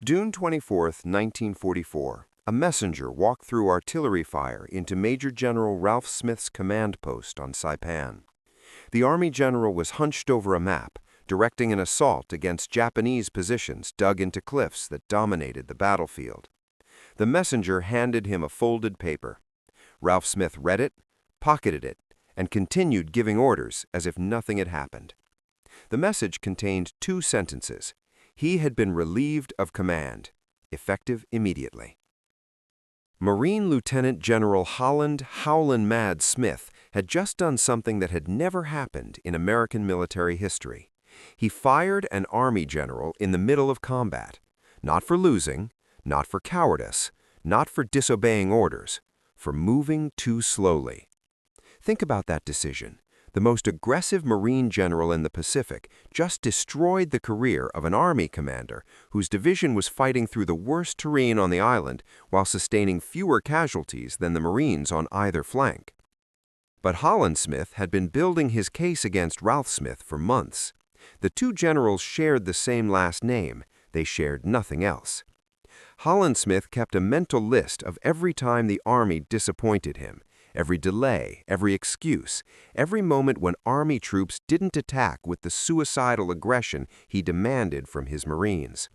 June 24, 1944, a messenger walked through artillery fire into Major General Ralph Smith's command post on Saipan. The Army general was hunched over a map, directing an assault against Japanese positions dug into cliffs that dominated the battlefield. The messenger handed him a folded paper. Ralph Smith read it, pocketed it, and continued giving orders as if nothing had happened. The message contained two sentences. He had been relieved of command, effective immediately. Marine Lieutenant General Holland Howlin Mad Smith had just done something that had never happened in American military history. He fired an Army general in the middle of combat, not for losing, not for cowardice, not for disobeying orders, for moving too slowly. Think about that decision. The most aggressive Marine general in the Pacific just destroyed the career of an Army commander whose division was fighting through the worst terrain on the island while sustaining fewer casualties than the Marines on either flank. But Howlin Smith had been building his case against Ralph Smith for months. The two generals shared the same last name. They shared nothing else. Howlin Smith kept a mental list of every time the Army disappointed him. Every delay, every excuse, every moment when Army troops didn't attack with the suicidal aggression he demanded from his Marines.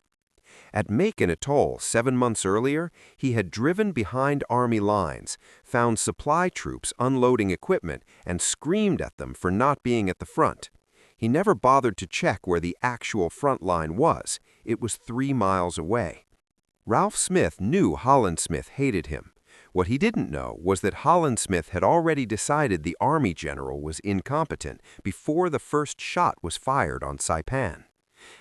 At Makin Atoll 7 months earlier, he had driven behind Army lines, found supply troops unloading equipment, and screamed at them for not being at the front. He never bothered to check where the actual front line was. It was 3 miles away. Ralph Smith knew Howlin Smith hated him. What he didn't know was that Howlin Smith had already decided the Army general was incompetent before the first shot was fired on Saipan.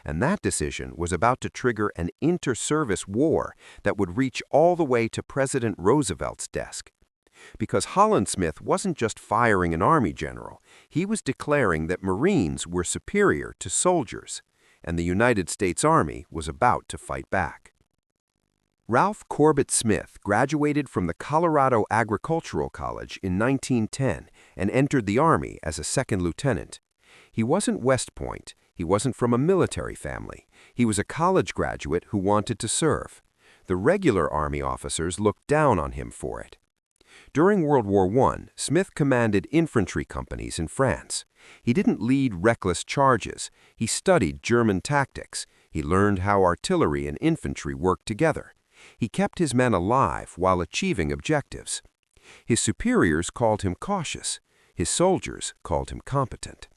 And that decision was about to trigger an inter-service war that would reach all the way to President Roosevelt's desk. Because Howlin Smith wasn't just firing an Army general, he was declaring that Marines were superior to soldiers, and the United States Army was about to fight back. Ralph Corbett Smith graduated from the Colorado Agricultural College in 1910 and entered the Army as a second lieutenant. He wasn't West Point. He wasn't from a military family. He was a college graduate who wanted to serve. The regular Army officers looked down on him for it. During World War I, Smith commanded infantry companies in France. He didn't lead reckless charges. He studied German tactics. He learned how artillery and infantry worked together. He kept his men alive while achieving objectives. His superiors called him cautious. His soldiers called him competent.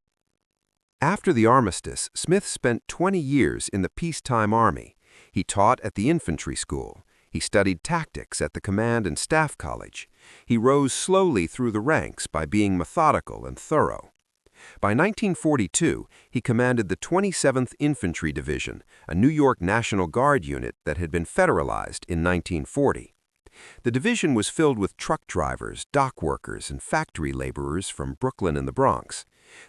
After the armistice, Smith spent 20 years in the peacetime Army. He taught at the infantry school. He studied tactics at the Command and Staff College. He rose slowly through the ranks by being methodical and thorough. By 1942, he commanded the 27th Infantry Division, a New York National Guard unit that had been federalized in 1940. The division was filled with truck drivers, dock workers, and factory laborers from Brooklyn and the Bronx.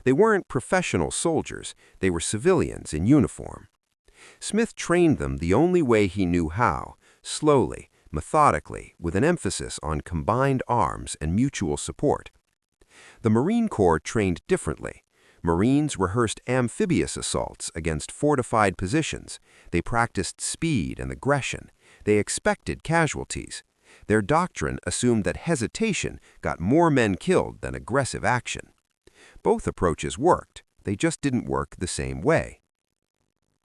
They weren't professional soldiers, they were civilians in uniform. Smith trained them the only way he knew how, slowly, methodically, with an emphasis on combined arms and mutual support. The Marine Corps trained differently. Marines rehearsed amphibious assaults against fortified positions. They practiced speed and aggression. They expected casualties. Their doctrine assumed that hesitation got more men killed than aggressive action. Both approaches worked. They just didn't work the same way.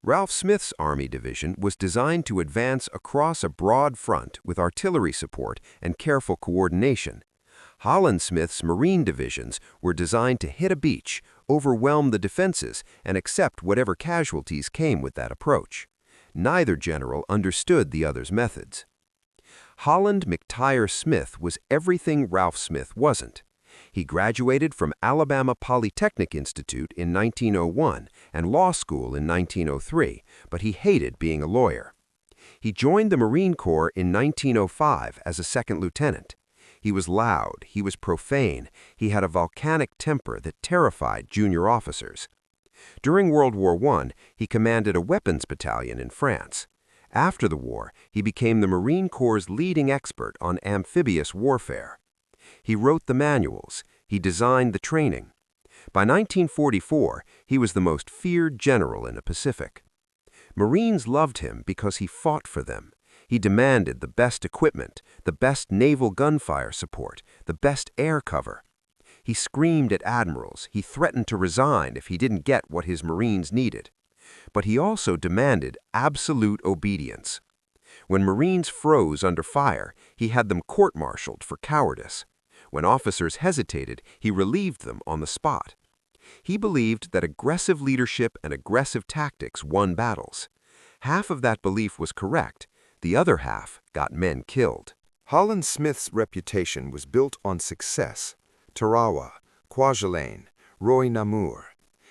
Ralph Smith's Army division was designed to advance across a broad front with artillery support and careful coordination. Howlin Smith's Marine divisions were designed to hit a beach, overwhelm the defenses, and accept whatever casualties came with that approach. Neither general understood the other's methods. Holland McTire Smith was everything Ralph Smith wasn't. He graduated from Alabama Polytechnic Institute in 1901 and law school in 1903, but he hated being a lawyer. He joined the Marine Corps in 1905 as a second lieutenant. He was loud, he was profane, he had a volcanic temper that terrified junior officers. During World War I, he commanded a weapons battalion in France. After the war, he became the Marine Corps' leading expert on amphibious warfare. He wrote the manuals, he designed the training. By 1944, he was the most feared general in the Pacific. Marines loved him because he fought for them. He demanded the best equipment, the best naval gunfire support, the best air cover. He screamed at admirals. He threatened to resign if he didn't get what his Marines needed. But he also demanded absolute obedience. When Marines froze under fire, he had them court-martialed for cowardice. When officers hesitated, he relieved them on the spot. He believed that aggressive leadership and aggressive tactics won battles. Half of that belief was correct. The other half got men killed. Howlin Smith's reputation was built on success. Tarawa, Kwajalein, Roy Namur.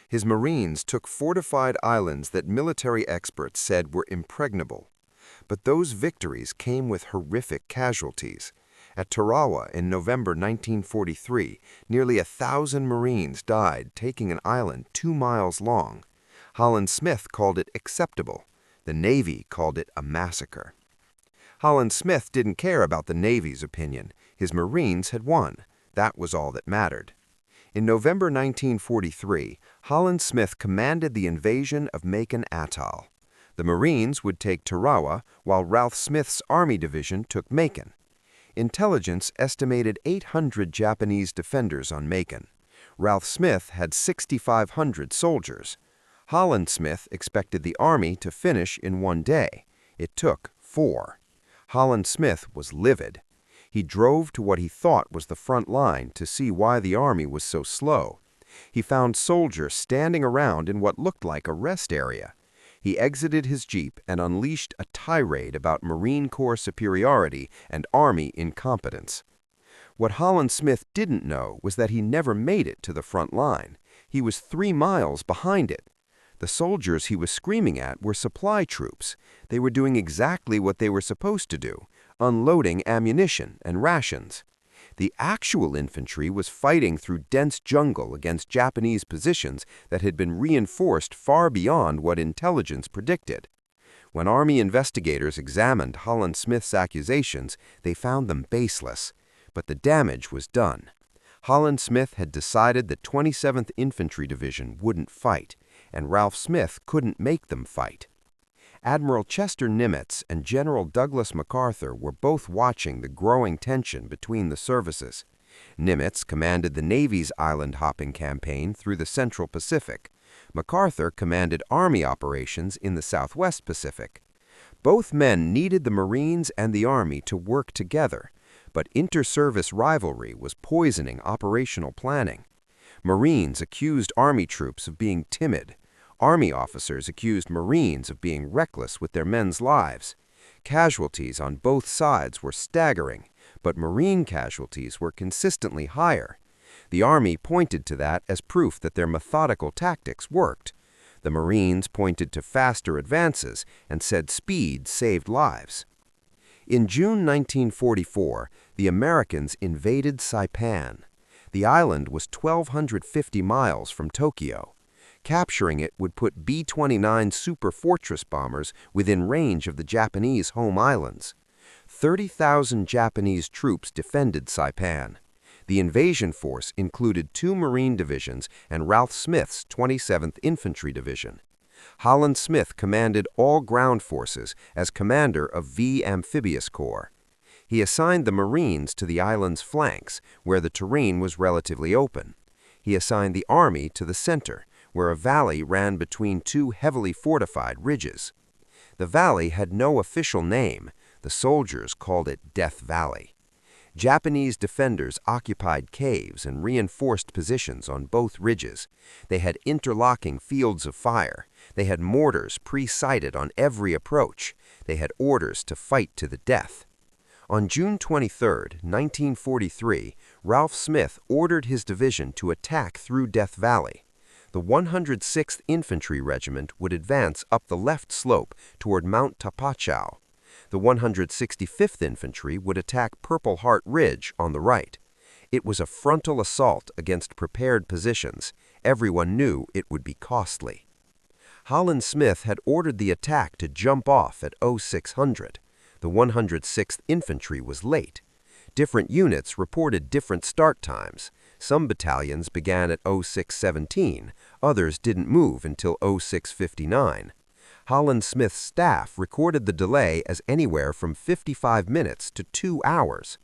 His Marines took fortified islands that military experts said were impregnable. But those victories came with horrific casualties. At Tarawa in November 1943, nearly 1,000 Marines died taking an island 2 miles long. Howlin Smith called it acceptable. The Navy called it a massacre. Howlin Smith didn't care about the Navy's opinion. His Marines had won. That was all that mattered. In November 1943, Howlin Smith commanded the invasion of Makin Atoll. The Marines would take Tarawa, while Ralph Smith's Army Division took Makin. Intelligence estimated 800 Japanese defenders on Makin. Ralph Smith had 6,500 soldiers. Howlin Smith expected the Army to finish in 1 day. It took 4. Howlin Smith was livid. He drove to what he thought was the front line to see why the Army was so slow. He found soldiers standing around in what looked like a rest area. He exited his jeep and unleashed a tirade about Marine Corps superiority and Army incompetence. What Howlin Smith didn't know was that he never made it to the front line. He was 3 miles behind it. The soldiers he was screaming at were supply troops. They were doing exactly what they were supposed to do, unloading ammunition and rations. The actual infantry was fighting through dense jungle against Japanese positions that had been reinforced far beyond what intelligence predicted. When Army investigators examined Howlin Smith's accusations, they found them baseless. But the damage was done. Howlin Smith had decided the 27th Infantry Division wouldn't fight, and Ralph Smith couldn't make them fight. Admiral Chester Nimitz and General Douglas MacArthur were both watching the growing tension between the services. Nimitz commanded the Navy's island-hopping campaign through the Central Pacific. MacArthur commanded Army operations in the Southwest Pacific. Both men needed the Marines and the Army to work together, but inter-service rivalry was poisoning operational planning. Marines accused Army troops of being timid. Army officers accused Marines of being reckless with their men's lives. Casualties on both sides were staggering, but Marine casualties were consistently higher. The Army pointed to that as proof that their methodical tactics worked. The Marines pointed to faster advances and said speed saved lives. In June 1944, the Americans invaded Saipan. The island was 1,250 miles from Tokyo. Capturing it would put B-29 Super Fortress bombers within range of the Japanese home islands. 30,000 Japanese troops defended Saipan. The invasion force included 2 Marine divisions and Ralph Smith's 27th Infantry Division. Howlin Smith commanded all ground forces as commander of V Amphibious Corps. He assigned the Marines to the island's flanks, where the terrain was relatively open. He assigned the Army to the center, where a valley ran between 2 heavily fortified ridges. The valley had no official name. The soldiers called it Death Valley. Japanese defenders occupied caves and reinforced positions on both ridges. They had interlocking fields of fire. They had mortars pre-sighted on every approach. They had orders to fight to the death. On June 23, 1943, Ralph Smith ordered his division to attack through Death Valley. The 106th Infantry Regiment would advance up the left slope toward Mount Tapachau. The 165th Infantry would attack Purple Heart Ridge on the right. It was a frontal assault against prepared positions. Everyone knew it would be costly. Howlin Smith had ordered the attack to jump off at 0600. The 106th Infantry was late. Different units reported different start times. Some battalions began at 0617, others didn't move until 0659. Howlin Smith's staff recorded the delay as anywhere from 55 minutes to 2 hours.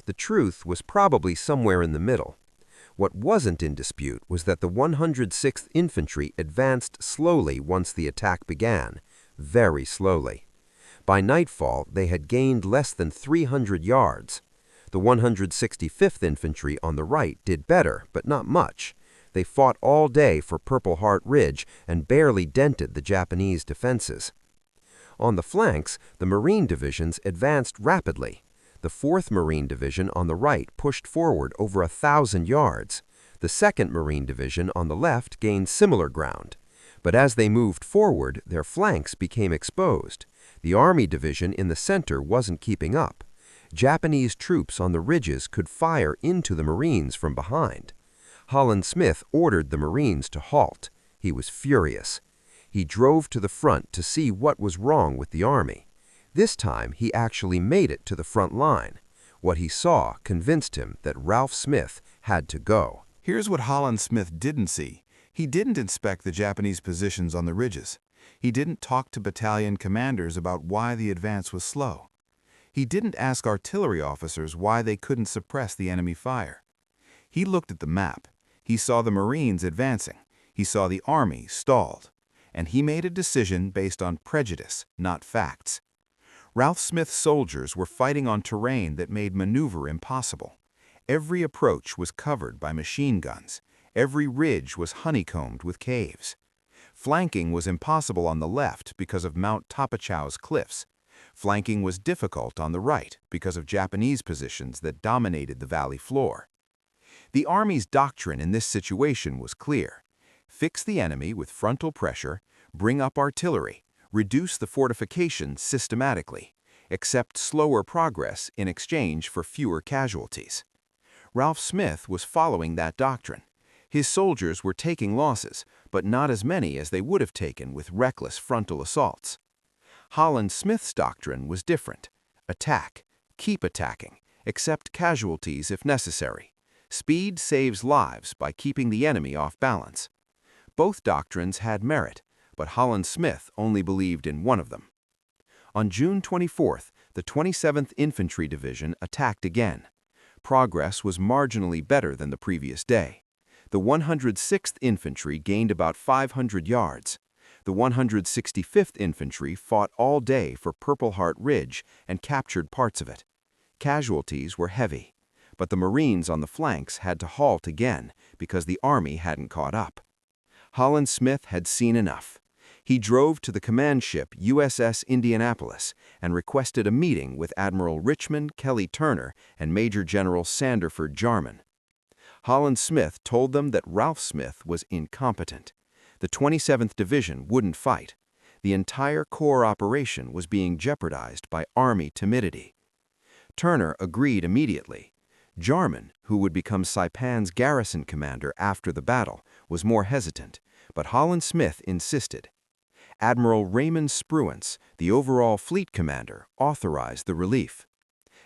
The truth was probably somewhere in the middle. What wasn't in dispute was that the 106th Infantry advanced slowly once the attack began, very slowly. By nightfall, they had gained less than 300 yards. The 165th Infantry on the right did better, but not much. They fought all day for Purple Heart Ridge and barely dented the Japanese defenses. On the flanks, the Marine divisions advanced rapidly. The 4th Marine Division on the right pushed forward over 1,000 yards. The 2nd Marine Division on the left gained similar ground. But as they moved forward, their flanks became exposed. The Army Division in the center wasn't keeping up. Japanese troops on the ridges could fire into the Marines from behind. Howlin Smith ordered the Marines to halt. He was furious. He drove to the front to see what was wrong with the Army. This time, he actually made it to the front line. What he saw convinced him that Ralph Smith had to go. Here's what Howlin Smith didn't see. He didn't inspect the Japanese positions on the ridges. He didn't talk to battalion commanders about why the advance was slow. He didn't ask artillery officers why they couldn't suppress the enemy fire. He looked at the map. He saw the Marines advancing. He saw the Army stalled. And he made a decision based on prejudice, not facts. Ralph Smith's soldiers were fighting on terrain that made maneuver impossible. Every approach was covered by machine guns. Every ridge was honeycombed with caves. Flanking was impossible on the left because of Mount Tapachau's cliffs. Flanking was difficult on the right because of Japanese positions that dominated the valley floor. The Army's doctrine in this situation was clear. Fix the enemy with frontal pressure, bring up artillery, reduce the fortifications systematically, accept slower progress in exchange for fewer casualties. Ralph Smith was following that doctrine. His soldiers were taking losses, but not as many as they would have taken with reckless frontal assaults. Howlin Smith's doctrine was different. Attack, keep attacking, accept casualties if necessary. Speed saves lives by keeping the enemy off balance. Both doctrines had merit, but Howlin Smith only believed in one of them. On June 24th, the 27th Infantry Division attacked again. Progress was marginally better than the previous day. The 106th Infantry gained about 500 yards. The 165th Infantry fought all day for Purple Heart Ridge and captured parts of it. Casualties were heavy, but the Marines on the flanks had to halt again because the Army hadn't caught up. Howlin Smith had seen enough. He drove to the command ship USS Indianapolis and requested a meeting with Admiral Richmond Kelly Turner and Major General Sanderford Jarman. Howlin Smith told them that Ralph Smith was incompetent. The 27th Division wouldn't fight. The entire corps operation was being jeopardized by Army timidity. Turner agreed immediately. Jarman, who would become Saipan's garrison commander after the battle, was more hesitant, but Howlin Smith insisted. Admiral Raymond Spruance, the overall fleet commander, authorized the relief.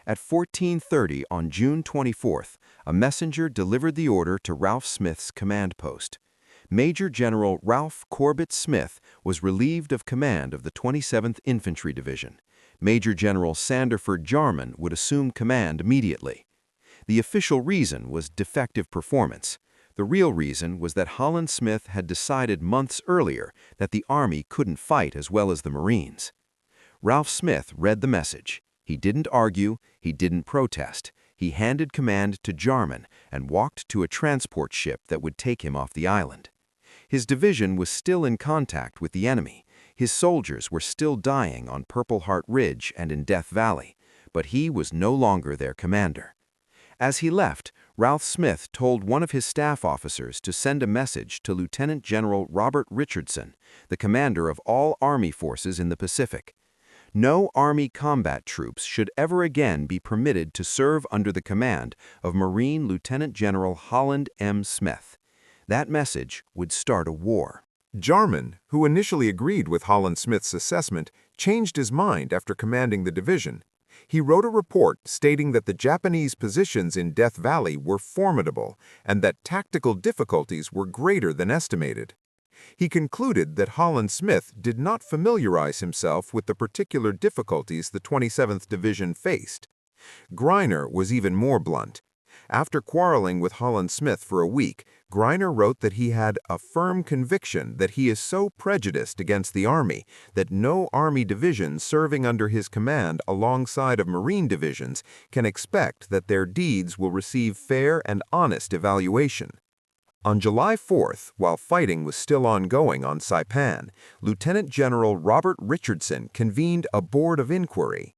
At 14:30 on June 24th, a messenger delivered the order to Ralph Smith's command post. Major General Ralph Corbett Smith was relieved of command of the 27th Infantry Division. Major General Sanderford Jarman would assume command immediately. The official reason was defective performance. The real reason was that Howlin Smith had decided months earlier that the Army couldn't fight as well as the Marines. Ralph Smith read the message. He didn't argue, he didn't protest. He handed command to Jarman and walked to a transport ship that would take him off the island. His division was still in contact with the enemy. His soldiers were still dying on Purple Heart Ridge and in Death Valley, but he was no longer their commander. As he left, Ralph Smith told one of his staff officers to send a message to Lieutenant General Robert Richardson, the commander of all Army forces in the Pacific. No Army combat troops should ever again be permitted to serve under the command of Marine Lieutenant General Holland M. Smith. That message would start a war. Jarman, who initially agreed with Howlin Smith's assessment, changed his mind after commanding the division. He wrote a report stating that the Japanese positions in Death Valley were formidable and that tactical difficulties were greater than estimated. He concluded that Howlin Smith did not familiarize himself with the particular difficulties the 27th Division faced. Greiner was even more blunt. After quarreling with Howlin Smith for a week, Greiner wrote that he had a firm conviction that he is so prejudiced against the Army that no Army division serving under his command alongside of Marine divisions can expect that their deeds will receive fair and honest evaluation. On July 4th, while fighting was still ongoing on Saipan, Lieutenant General Robert Richardson convened a board of inquiry.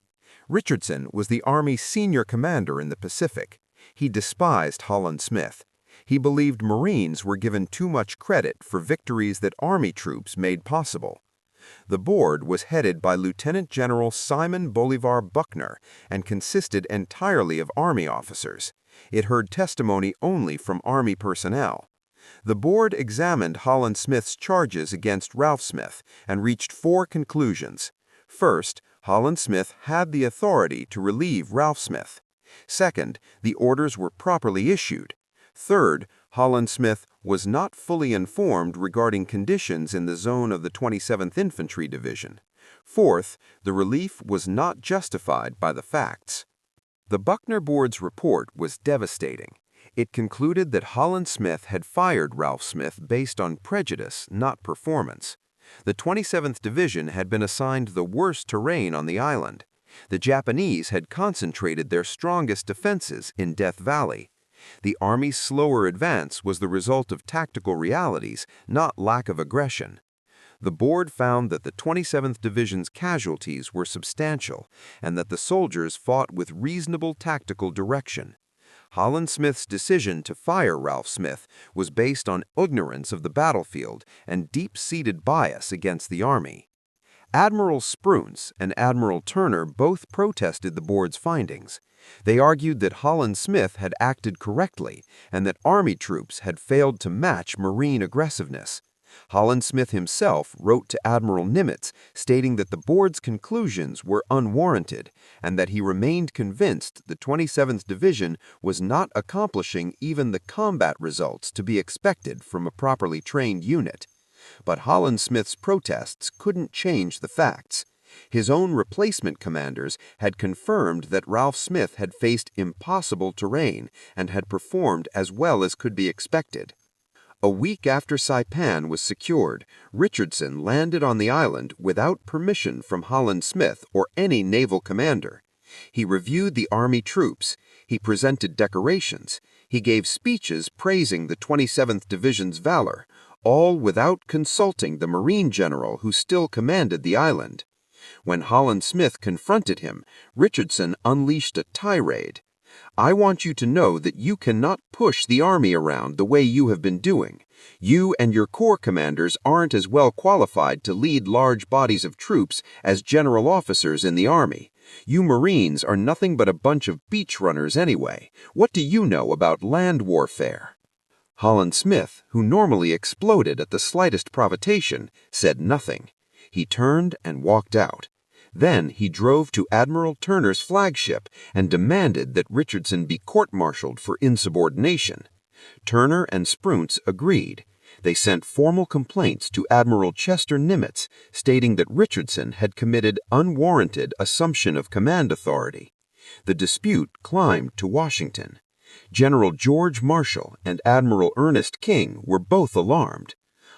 Richardson was the Army's senior commander in the Pacific. He despised Howlin Smith. He believed Marines were given too much credit for victories that Army troops made possible. The board was headed by Lieutenant General Simon Bolivar Buckner and consisted entirely of Army officers. It heard testimony only from Army personnel. The board examined Howlin Smith's charges against Ralph Smith and reached 4 conclusions. First, Howlin Smith had the authority to relieve Ralph Smith. Second, the orders were properly issued. Third, Howlin Smith was not fully informed regarding conditions in the zone of the 27th Infantry Division. Fourth, the relief was not justified by the facts. The Buckner Board's report was devastating. It concluded that Howlin Smith had fired Ralph Smith based on prejudice, not performance. The 27th Division had been assigned the worst terrain on the island. The Japanese had concentrated their strongest defenses in Death Valley. The Army's slower advance was the result of tactical realities, not lack of aggression. The board found that the 27th Division's casualties were substantial and that the soldiers fought with reasonable tactical direction. Howlin Smith's decision to fire Ralph Smith was based on ignorance of the battlefield and deep-seated bias against the Army. Admiral Spruance and Admiral Turner both protested the board's findings. They argued that Howlin Smith had acted correctly and that Army troops had failed to match Marine aggressiveness. Howlin Smith himself wrote to Admiral Nimitz stating that the board's conclusions were unwarranted and that he remained convinced the 27th Division was not accomplishing even the combat results to be expected from a properly trained unit. But Howlin Smith's protests couldn't change the facts. His own replacement commanders had confirmed that Ralph Smith had faced impossible terrain and had performed as well as could be expected. A week after Saipan was secured, Richardson landed on the island without permission from Howlin Smith or any naval commander. He reviewed the Army troops. He presented decorations. He gave speeches praising the 27th Division's valor, all without consulting the Marine general who still commanded the island. When Howlin Smith confronted him, Richardson unleashed a tirade. "I want you to know that you cannot push the Army around the way you have been doing. You and your corps commanders aren't as well qualified to lead large bodies of troops as general officers in the Army. You Marines are nothing but a bunch of beach runners anyway. What do you know about land warfare?" Howlin Smith, who normally exploded at the slightest provocation, said nothing. He turned and walked out. Then he drove to Admiral Turner's flagship and demanded that Richardson be court-martialed for insubordination. Turner and Spruance agreed. They sent formal complaints to Admiral Chester Nimitz, stating that Richardson had committed unwarranted assumption of command authority. The dispute climbed to Washington. General George Marshall and Admiral Ernest King were both alarmed.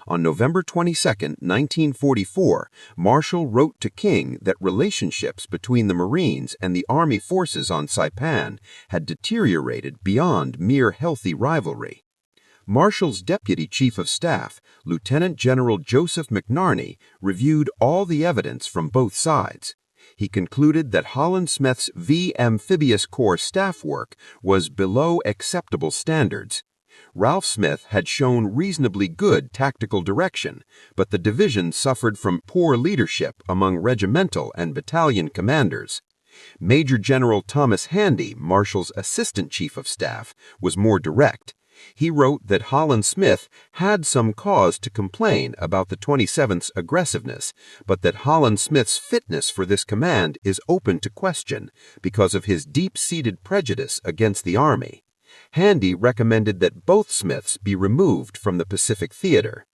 On November 22, 1944, Marshall wrote to King that relationships between the Marines and the Army forces on Saipan had deteriorated beyond mere healthy rivalry. Marshall's Deputy Chief of Staff, Lieutenant General Joseph McNarney, reviewed all the evidence from both sides. He concluded that Howlin Smith's Amphibious Corps staff work was below acceptable standards. Ralph Smith had shown reasonably good tactical direction, but the division suffered from poor leadership among regimental and battalion commanders. Major General Thomas Handy, Marshall's Assistant Chief of Staff, was more direct. He wrote that Howlin Smith had some cause to complain about the 27th's aggressiveness, but that Howlin Smith's fitness for this command is open to question because of his deep-seated prejudice against the Army. Handy recommended that both Smiths be removed from the Pacific Theater.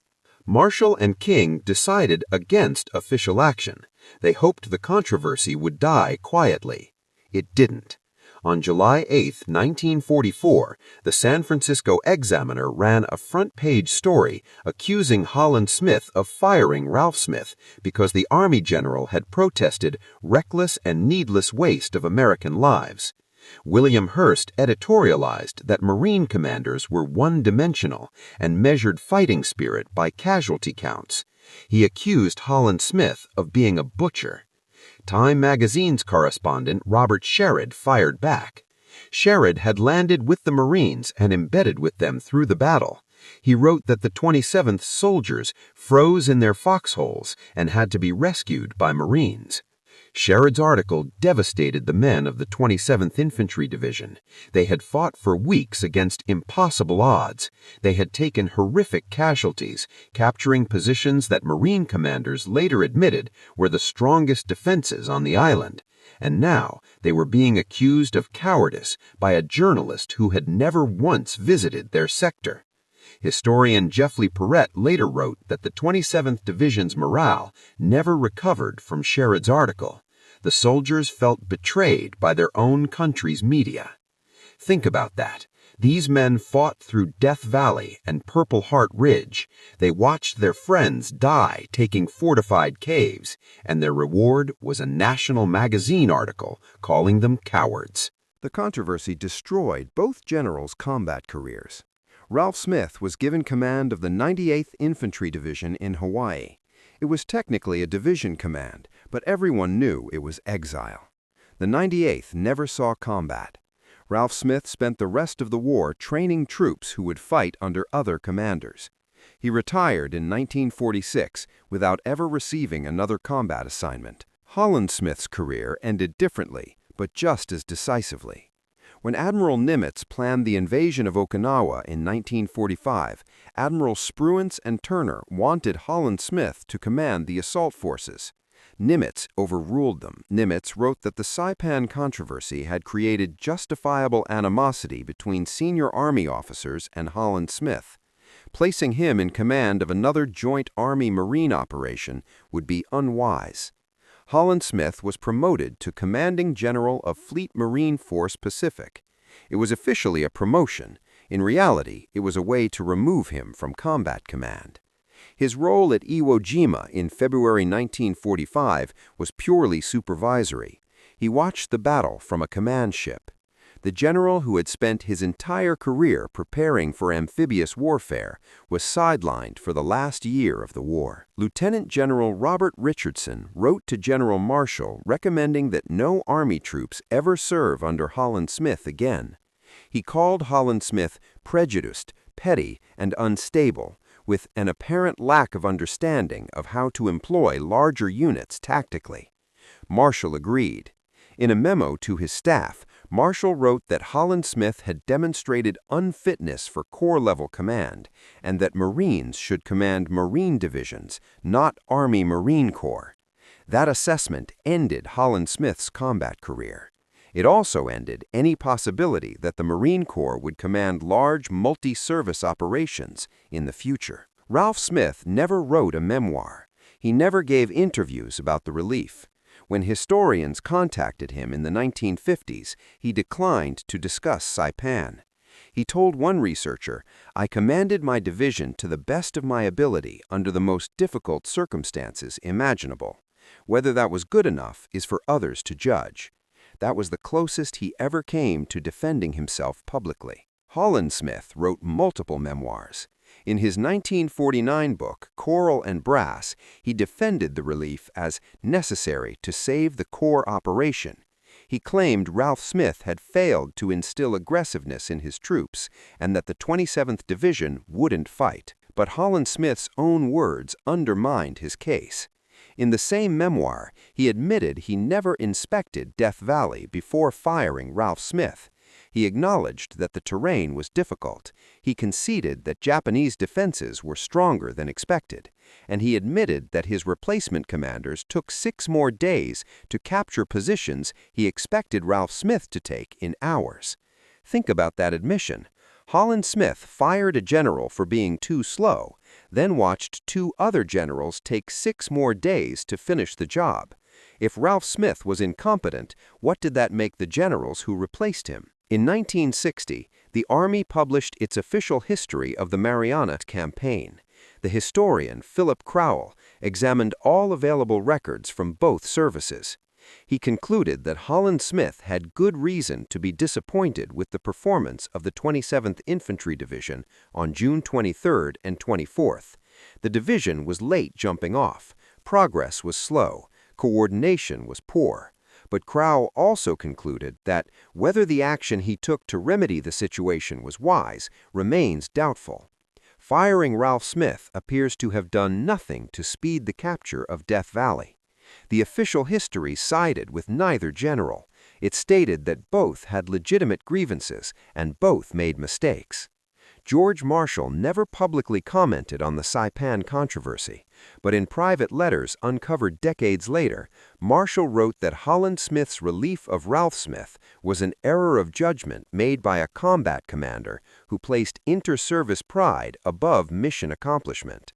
Marshall and King decided against official action. They hoped the controversy would die quietly. It didn't. On July 8, 1944, the San Francisco Examiner ran a front-page story accusing Howlin Smith of firing Ralph Smith because the Army general had protested reckless and needless waste of American lives. William Hearst editorialized that Marine commanders were one-dimensional and measured fighting spirit by casualty counts. He accused Howlin Smith of being a butcher. Time magazine's correspondent Robert Sherrod fired back. Sherrod had landed with the Marines and embedded with them through the battle. He wrote that the 27th soldiers froze in their foxholes and had to be rescued by Marines. Sherrod's article devastated the men of the 27th Infantry Division. They had fought for weeks against impossible odds. They had taken horrific casualties, capturing positions that Marine commanders later admitted were the strongest defenses on the island. And now they were being accused of cowardice by a journalist who had never once visited their sector. Historian Jeffrey Perrett later wrote that the 27th Division's morale never recovered from Sherrod's article. The soldiers felt betrayed by their own country's media. Think about that. These men fought through Death Valley and Purple Heart Ridge. They watched their friends die taking fortified caves, and their reward was a national magazine article calling them cowards. The controversy destroyed both generals' combat careers. Ralph Smith was given command of the 98th Infantry Division in Hawaii. It was technically a division command, but everyone knew it was exile. The 98th never saw combat. Ralph Smith spent the rest of the war training troops who would fight under other commanders. He retired in 1946 without ever receiving another combat assignment. Howlin Smith's career ended differently, but just as decisively. When Admiral Nimitz planned the invasion of Okinawa in 1945, Admirals Spruance and Turner wanted Howlin Smith to command the assault forces. Nimitz overruled them. Nimitz wrote that the Saipan controversy had created justifiable animosity between senior Army officers and Howlin Smith. Placing him in command of another joint Army-Marine operation would be unwise. Howlin Smith was promoted to Commanding General of Fleet Marine Force Pacific. It was officially a promotion. In reality, it was a way to remove him from combat command. His role at Iwo Jima in February 1945 was purely supervisory. He watched the battle from a command ship. The general who had spent his entire career preparing for amphibious warfare was sidelined for the last year of the war. Lieutenant General Robert Richardson wrote to General Marshall recommending that no Army troops ever serve under Howlin Smith again. He called Howlin Smith prejudiced, petty, and unstable, with an apparent lack of understanding of how to employ larger units tactically. Marshall agreed. In a memo to his staff, Marshall wrote that Howlin Smith had demonstrated unfitness for Corps-level command, and that Marines should command Marine divisions, not Army Marine Corps. That assessment ended Howlin Smith's combat career. It also ended any possibility that the Marine Corps would command large multi-service operations in the future. Ralph Smith never wrote a memoir. He never gave interviews about the relief. When historians contacted him in the 1950s, he declined to discuss Saipan. He told one researcher, "I commanded my division to the best of my ability under the most difficult circumstances imaginable. Whether that was good enough is for others to judge." That was the closest he ever came to defending himself publicly. Howlin Smith wrote multiple memoirs. In his 1949 book, Coral and Brass, he defended the relief as necessary to save the Corps operation. He claimed Ralph Smith had failed to instill aggressiveness in his troops and that the 27th Division wouldn't fight. But Howlin Smith's own words undermined his case. In the same memoir, he admitted he never inspected Death Valley before firing Ralph Smith. He acknowledged that the terrain was difficult. He conceded that Japanese defenses were stronger than expected. And he admitted that his replacement commanders took 6 more days to capture positions he expected Ralph Smith to take in hours. Think about that admission. Howlin Smith fired a general for being too slow, then watched 2 other generals take 6 more days to finish the job. If Ralph Smith was incompetent, what did that make the generals who replaced him? In 1960, the Army published its official history of the Mariana Campaign. The historian Philip Crowell examined all available records from both services. He concluded that Howlin Smith had good reason to be disappointed with the performance of the 27th Infantry Division on June 23rd and 24th. The division was late jumping off, progress was slow, coordination was poor. But Crowell also concluded that whether the action he took to remedy the situation was wise remains doubtful. Firing Ralph Smith appears to have done nothing to speed the capture of Death Valley. The official history sided with neither general. It stated that both had legitimate grievances and both made mistakes. George Marshall never publicly commented on the Saipan controversy, but in private letters uncovered decades later, Marshall wrote that Howlin Smith's relief of Ralph Smith was an error of judgment made by a combat commander who placed inter-service pride above mission accomplishment.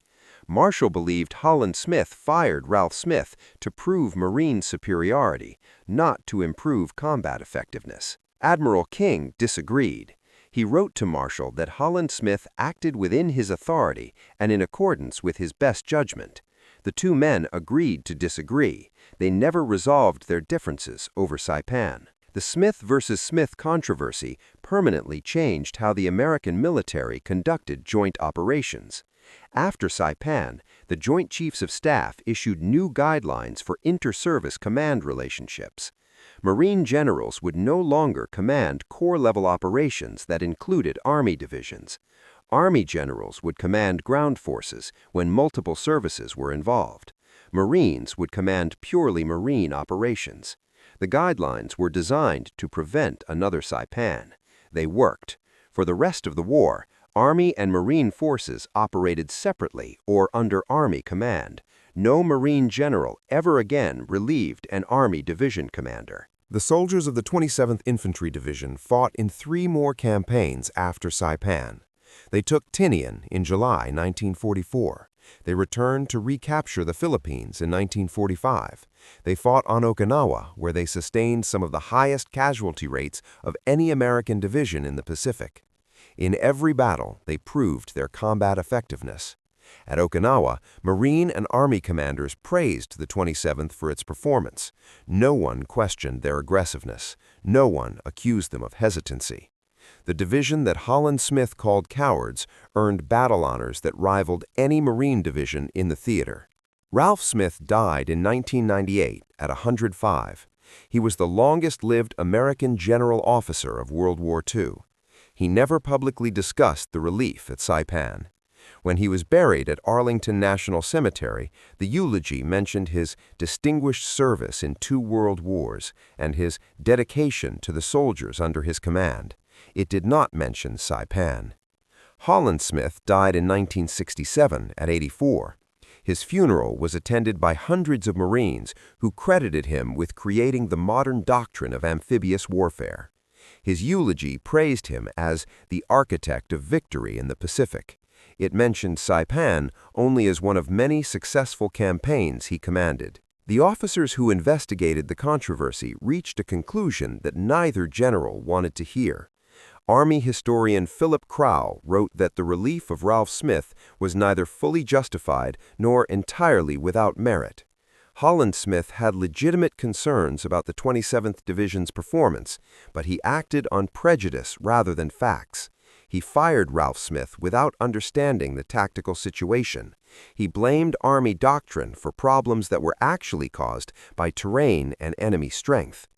Marshall believed Howlin Smith fired Ralph Smith to prove Marine superiority, not to improve combat effectiveness. Admiral King disagreed. He wrote to Marshall that Howlin Smith acted within his authority and in accordance with his best judgment. The 2 men agreed to disagree. They never resolved their differences over Saipan. The Smith versus Smith controversy permanently changed how the American military conducted joint operations. After Saipan, the Joint Chiefs of Staff issued new guidelines for inter-service command relationships. Marine generals would no longer command corps-level operations that included Army divisions. Army generals would command ground forces when multiple services were involved. Marines would command purely Marine operations. The guidelines were designed to prevent another Saipan. They worked. For the rest of the war, Army and Marine forces operated separately or under Army command. No Marine general ever again relieved an Army division commander. The soldiers of the 27th Infantry Division fought in 3 more campaigns after Saipan. They took Tinian in July 1944. They returned to recapture the Philippines in 1945. They fought on Okinawa, where they sustained some of the highest casualty rates of any American division in the Pacific. In every battle, they proved their combat effectiveness. At Okinawa, Marine and Army commanders praised the 27th for its performance. No one questioned their aggressiveness. No one accused them of hesitancy. The division that Howlin Smith called cowards earned battle honors that rivaled any Marine division in the theater. Ralph Smith died in 1998 at 105. He was the longest-lived American general officer of World War II. He never publicly discussed the relief at Saipan. When he was buried at Arlington National Cemetery, the eulogy mentioned his distinguished service in 2 world wars and his dedication to the soldiers under his command. It did not mention Saipan. Howlin Smith died in 1967 at 84. His funeral was attended by hundreds of Marines who credited him with creating the modern doctrine of amphibious warfare. His eulogy praised him as the architect of victory in the Pacific. It mentioned Saipan only as one of many successful campaigns he commanded. The officers who investigated the controversy reached a conclusion that neither general wanted to hear. Army historian Philip Crowell wrote that the relief of Ralph Smith was neither fully justified nor entirely without merit. Howlin Smith had legitimate concerns about the 27th Division's performance, but he acted on prejudice rather than facts. He fired Ralph Smith without understanding the tactical situation. He blamed Army doctrine for problems that were actually caused by terrain and enemy strength.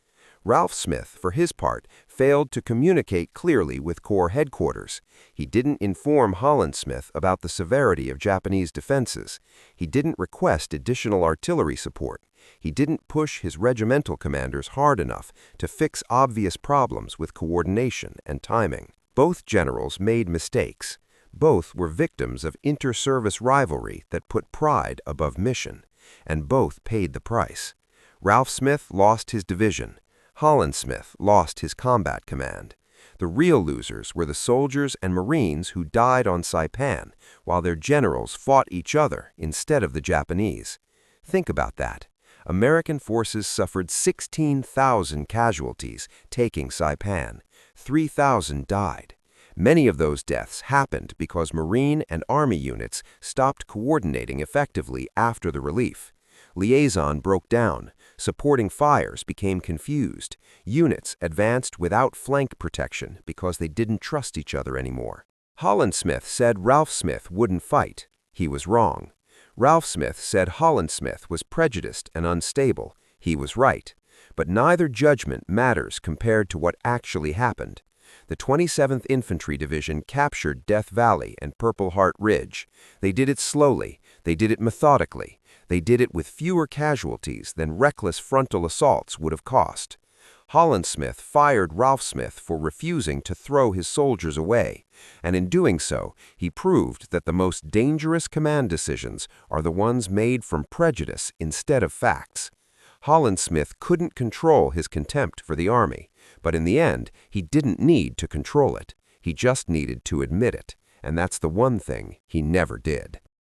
Ralph Smith, for his part, failed to communicate clearly with Corps headquarters. He didn't inform Howlin Smith about the severity of Japanese defenses. He didn't request additional artillery support. He didn't push his regimental commanders hard enough to fix obvious problems with coordination and timing. Both generals made mistakes. Both were victims of inter-service rivalry that put pride above mission, and both paid the price. Ralph Smith lost his division. Howlin Smith lost his combat command. The real losers were the soldiers and Marines who died on Saipan, while their generals fought each other instead of the Japanese. Think about that. American forces suffered 16,000 casualties taking Saipan. 3,000 died. Many of those deaths happened because Marine and Army units stopped coordinating effectively after the relief. Liaison broke down, supporting fires became confused, units advanced without flank protection because they didn't trust each other anymore. Holland Smith said Ralph Smith wouldn't fight. He was wrong. Ralph Smith said Holland Smith was prejudiced and unstable. He was right. But neither judgment matters compared to what actually happened. The 27th Infantry Division captured Death Valley and Purple Heart Ridge. They did it slowly. They did it methodically. They did it with fewer casualties than reckless frontal assaults would have cost. Holland Smith fired Ralph Smith for refusing to throw his soldiers away, and in doing so, he proved that the most dangerous command decisions are the ones made from prejudice instead of facts. Holland Smith couldn't control his contempt for the Army, but in the end, he didn't need to control it. He just needed to admit it, and that's the one thing he never did.